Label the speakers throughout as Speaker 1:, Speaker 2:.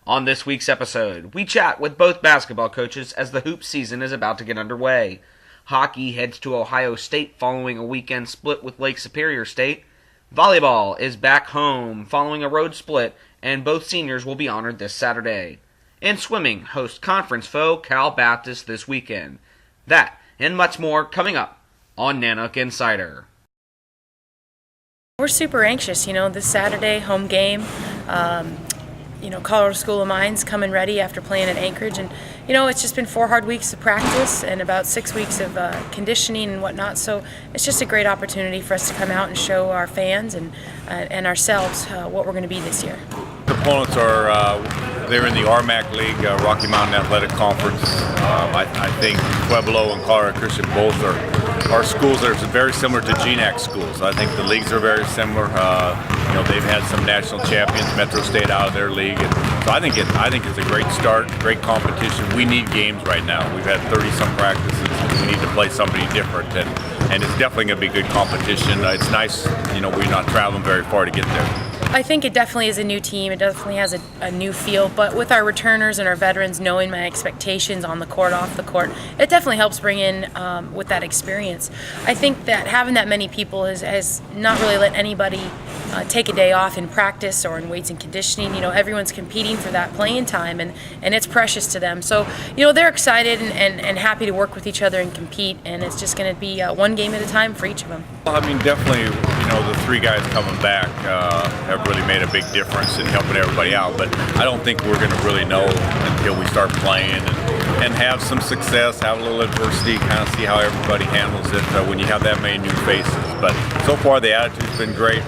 Speaker 1: On this week's episode, we chat with both basketball coaches as the hoop season is about to get underway. Hockey heads to Ohio State following a weekend split with Lake Superior State. Volleyball is back home following a road split, and both seniors will be honored this Saturday. And swimming hosts conference foe Cal Baptist this weekend. That and much more coming up on Nanook Insider.
Speaker 2: We're super anxious, this Saturday, home game. Colorado School of Mines coming ready after playing at Anchorage. And, it's just been 4 hard weeks of practice and about 6 weeks of conditioning and whatnot. So it's just a great opportunity for us to come out and show our fans and ourselves what we're going to be this year.
Speaker 3: The opponents are they're in the RMAC League, Rocky Mountain Athletic Conference. I think Pueblo and Colorado Christian both are schools that are very similar to GNAC schools. I think the leagues are very similar. They've had some national champions, Metro State out of their league, and so I think it's a great start, great competition. We need games right now. We've had 30-some practices. We need to play somebody different, and it's definitely going to be good competition. It's nice, we're not traveling very far to get there.
Speaker 2: I think it definitely is a new team. It definitely has a new feel. But with our returners and our veterans knowing my expectations on the court, off the court, it definitely helps bring in with that experience. I think that having that many people has not really let anybody take a day off in practice or in weights and conditioning. Everyone's competing for that playing time, and it's precious to them. So, they're excited and happy to work with each other and compete, and it's just going to be one game at a time for each of them.
Speaker 3: Well, definitely, the 3 guys coming back have really made a big difference in helping everybody out, but I don't think we're going to really know until we start playing and have some success, have a little adversity, kind of see how everybody handles it when you have that many new faces. But so far the attitude's been great.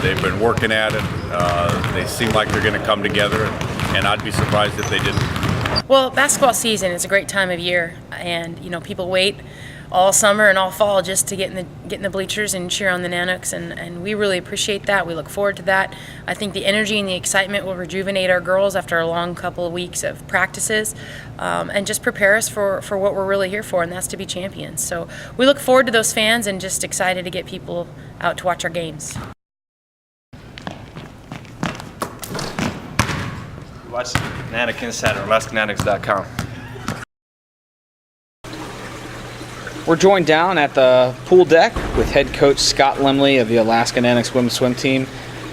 Speaker 3: They've been working at it. They seem like they're going to come together, and I'd be surprised if they didn't.
Speaker 2: Well, basketball season is a great time of year, and people wait all summer and all fall just to get in the bleachers and cheer on the Nanooks, and we really appreciate that. We look forward to that. I think the energy and the excitement will rejuvenate our girls after a long couple of weeks of practices, and just prepare us for what we're really here for, and that's to be champions. So we look forward to those fans and just excited to get people out to watch our games.
Speaker 4: Watch Nanook Insider, AlaskaNanooks.com.
Speaker 1: We're joined down at the pool deck with head coach Scott Lemley of the Alaska Nanooks women's swim team.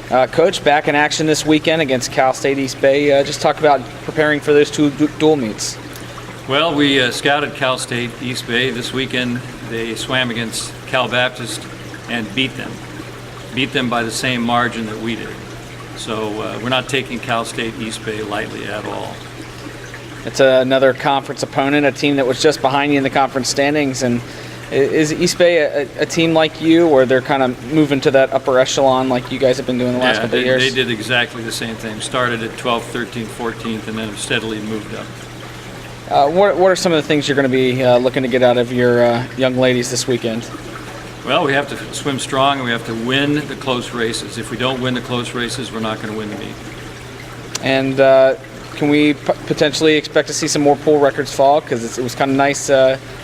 Speaker 1: Coach, back in action this weekend against Cal State East Bay. Just talk about preparing for those 2 dual meets.
Speaker 5: Well, we scouted Cal State East Bay this weekend. They swam against Cal Baptist and beat them by the same margin that we did. So we're not taking Cal State East Bay lightly at all.
Speaker 1: It's another conference opponent, a team that was just behind you in the conference standings. And is East Bay a team like you, or they're kind of moving to that upper echelon like you guys have been doing the last couple of years?
Speaker 5: They did exactly the same thing. Started at 12th, 13th, 14th, and then have steadily moved up.
Speaker 1: What are some of the things you're going to be looking to get out of your young ladies this weekend?
Speaker 5: Well, we have to swim strong, and we have to win the close races. If we don't win the close races, we're not going to win the meet. And
Speaker 1: can we potentially expect to see some more pool records fall? Because it was kind of nice.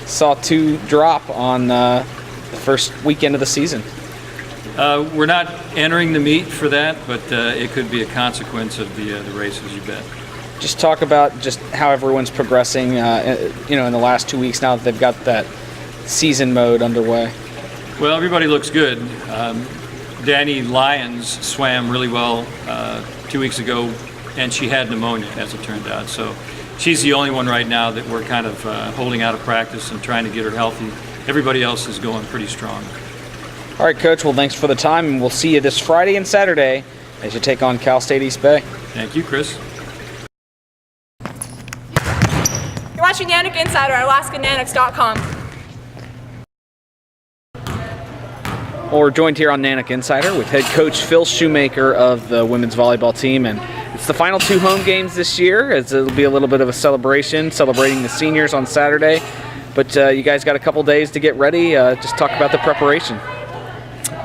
Speaker 1: Saw 2 drop on the first weekend of the season.
Speaker 5: We're not entering the meet for that, but it could be a consequence of the races, you bet.
Speaker 1: Just talk about just how everyone's progressing, in the last 2 weeks now that they've got that season mode underway.
Speaker 5: Well, everybody looks good. Danny Lyons swam really well 2 weeks ago, and she had pneumonia, as it turned out. So she's the only one right now that we're kind of holding out of practice and trying to get her healthy. Everybody else is going pretty strong.
Speaker 1: All right, Coach. Well, thanks for the time, and we'll see you this Friday and Saturday as you take on Cal State East Bay.
Speaker 5: Thank you, Chris.
Speaker 6: You're watching Nanook Insider at AlaskaNanooks.com.
Speaker 1: Well, we're joined here on Nanook Insider with head coach Phil Shoemaker of the women's volleyball team, and it's the final 2 home games this year, as it'll be a little bit of a celebration, celebrating the seniors on Saturday. But you guys got a couple days to get ready. Just talk about the preparation.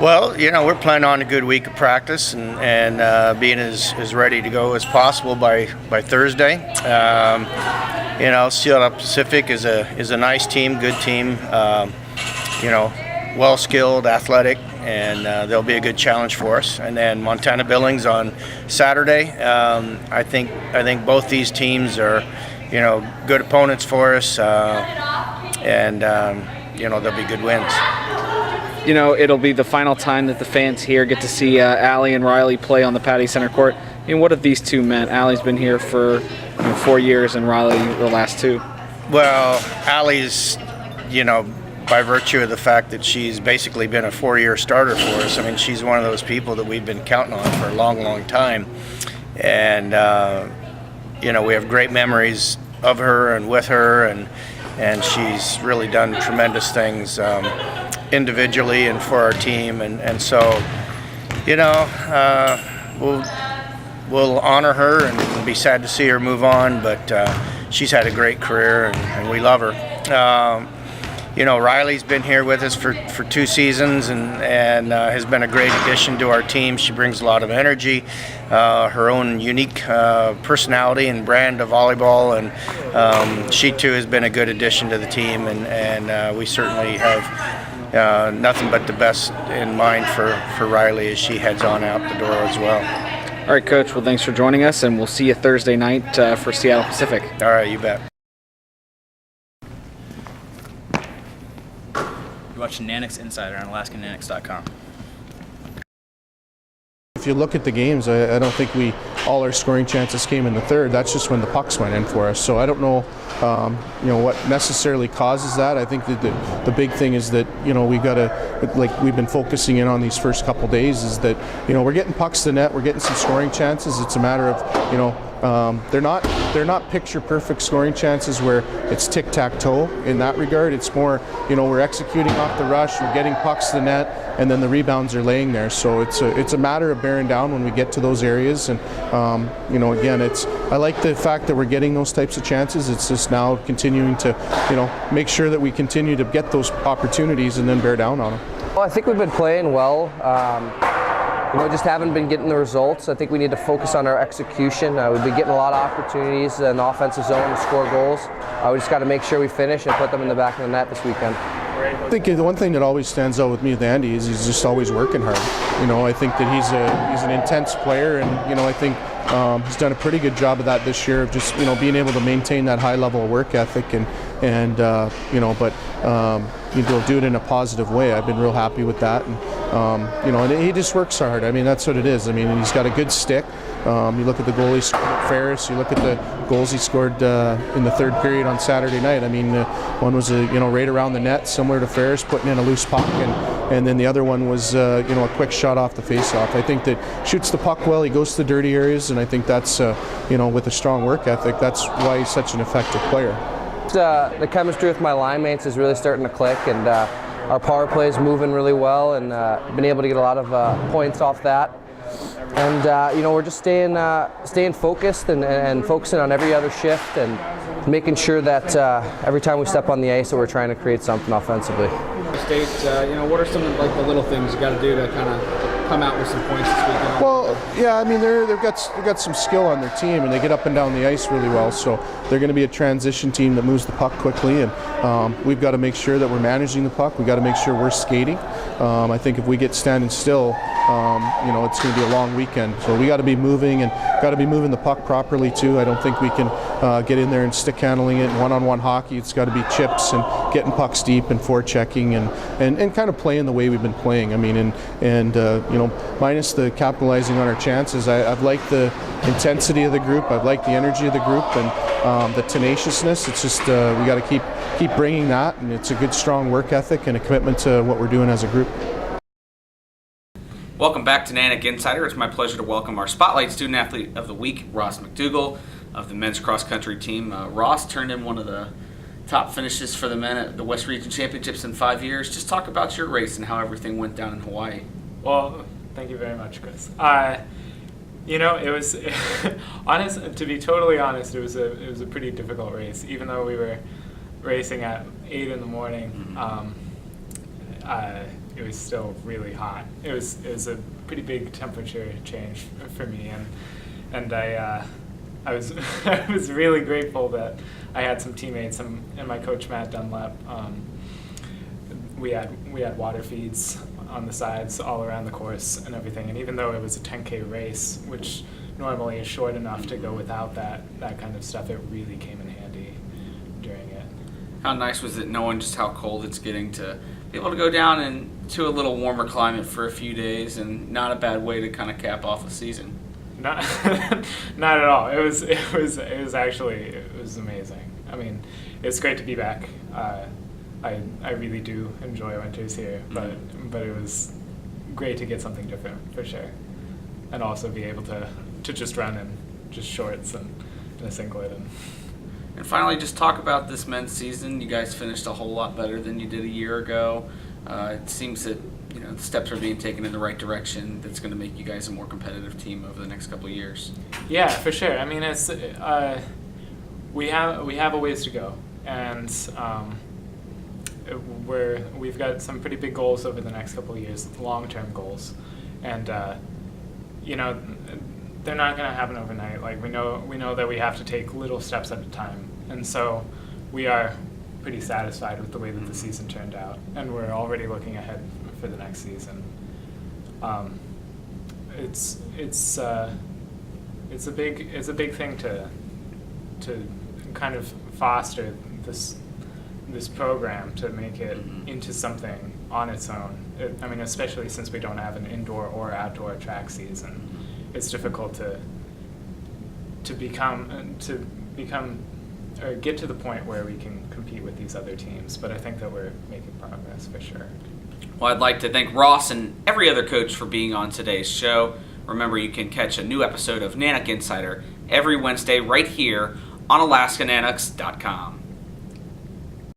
Speaker 7: Well, we're planning on a good week of practice and being as ready to go as possible by Thursday. Seattle Pacific is a nice team, good team. well-skilled, athletic, and they'll be a good challenge for us. And then Montana Billings on Saturday. I think both these teams are, good opponents for us, and they'll be good wins.
Speaker 8: It'll be the final time that the fans here get to see Allie and Riley play on the Patty Center court. What have these two meant? Allie's been here for 4 years, and Riley the last 2.
Speaker 7: Well, Allie's, by virtue of the fact that she's basically been a 4-year starter for us. I mean, she's one of those people that we've been counting on for a long, long time. And, we have great memories of her and with her, and she's really done tremendous things individually and for our team. And so, we'll honor her and be sad to see her move on, but she's had a great career, and we love her. Riley's been here with us for 2 seasons and has been a great addition to our team. She brings a lot of energy, her own unique personality and brand of volleyball, and she too has been a good addition to the team, and we certainly have nothing but the best in mind for Riley as she heads on out the door as well.
Speaker 8: All right, Coach. Well, thanks for joining us, and we'll see you Thursday night for Seattle Pacific.
Speaker 7: All right, you bet.
Speaker 9: You're watching Nanook Insider on AlaskanNanooks.com.
Speaker 10: If you look at the games, I don't think all our scoring chances came in the third. That's just when the pucks went in for us. So I don't know, what necessarily causes that. I think that the big thing is that we got to, like we've been focusing in on these first couple days, is that we're getting pucks to net, we're getting some scoring chances. It's a matter of they're not picture perfect scoring chances where it's tic-tac-toe in that regard. It's more we're executing off the rush, we're getting pucks to the net, and then the rebounds are laying there. So it's a matter of bearing down when we get to those areas. And again, I like the fact that we're getting those types of chances. It's just now continuing to make sure that we continue to get those opportunities and then bear down on them.
Speaker 11: Well, I think we've been playing well. Just haven't been getting the results. I think we need to focus on our execution. We've been getting a lot of opportunities in the offensive zone to score goals. We just got to make sure we finish and put them in the back of the net this weekend.
Speaker 10: I think the one thing that always stands out with me with Andy is he's just always working hard. I think that he's an intense player, and I think he's done a pretty good job of that this year, of just being able to maintain that high level of work ethic, and he'll do it in a positive way. I've been real happy with that, and he just works hard. I mean, that's what it is. I mean, he's got a good stick. You look at the goal he scored at Ferris. You look at the goals he scored in the third period on Saturday night. I mean, one was right around the net, similar to Ferris, putting in a loose puck, and then the other one was a quick shot off the face-off. I think that shoots the puck well. He goes to the dirty areas, and I think that's with a strong work ethic, that's why he's such an effective player.
Speaker 11: The chemistry with my line mates is really starting to click, and our power play is moving really well, and been able to get a lot of points off that. And we're just staying focused and focusing on every other shift, and making sure that every time we step on the ice that we're trying to create something offensively.
Speaker 12: State, what are some of the little things you got to do to kind of come out with some points this weekend?
Speaker 10: Well, yeah, I mean they've got some skill on their team, and they get up and down the ice really well. So they're going to be a transition team that moves the puck quickly, and we've got to make sure that we're managing the puck. We've got to make sure we're skating. I think if we get standing still, it's going to be a long weekend. So we got to be moving, and got to be moving the puck properly too. I don't think we can get in there and stick handling it. One-on-one hockey, it's got to be chips and getting pucks deep and forechecking and kind of playing the way we've been playing. I mean, minus the capitalizing on our chances, I've liked the intensity of the group. I've liked the energy of the group and the tenaciousness. It's just we got to keep bringing that, and it's a good, strong work ethic and a commitment to what we're doing as a group.
Speaker 1: Welcome back to Nanook Insider. It's my pleasure to welcome our Spotlight Student Athlete of the Week, Ross MacDougall of the men's cross country team. Ross turned in one of the top finishes for the men at the West Region Championships in 5 years. Just talk about your race and how everything went down in Hawaii.
Speaker 13: Well, thank you very much, Chris. It was to be totally honest, it was a pretty difficult race. Even though we were racing at 8 in the morning, it was still really hot. It was a pretty big temperature change for me, and I was I was really grateful that I had some teammates and my coach Matt Dunlap. we had water feeds on the sides all around the course and everything. And even though it was a 10K race, which normally is short enough to go without that kind of stuff, it really came in handy during it.
Speaker 1: How nice was it knowing just how cold it's getting to be able to go down into a little warmer climate for a few days, and not a bad way to kind of cap off a season?
Speaker 13: Not not at all. It was amazing. I mean, it's great to be back. I really do enjoy winters here, but it was great to get something different for sure, and also be able to just run in just shorts and a singlet.
Speaker 1: And finally, just talk about this men's season. You guys finished a whole lot better than you did a year ago. It seems that the steps are being taken in the right direction. That's going to make you guys a more competitive team over the next couple of years.
Speaker 13: Yeah, for sure. I mean, it's we have a ways to go, and we've got some pretty big goals over the next couple of years, long-term goals, and they're not going to happen overnight. Like we know that we have to take little steps at a time, and so we are pretty satisfied with the way that the season turned out, and we're already looking ahead for the next season. It's a big thing to kind of foster this program to make it into something on its own. I mean, especially since we don't have an indoor or outdoor track season, it's difficult to become or get to the point where we can compete with these other teams. But I think that we're making progress for sure.
Speaker 1: Well, I'd like to thank Ross and every other coach for being on today's show. Remember, you can catch a new episode of Nanook Insider every Wednesday right here on AlaskaNanooks.com.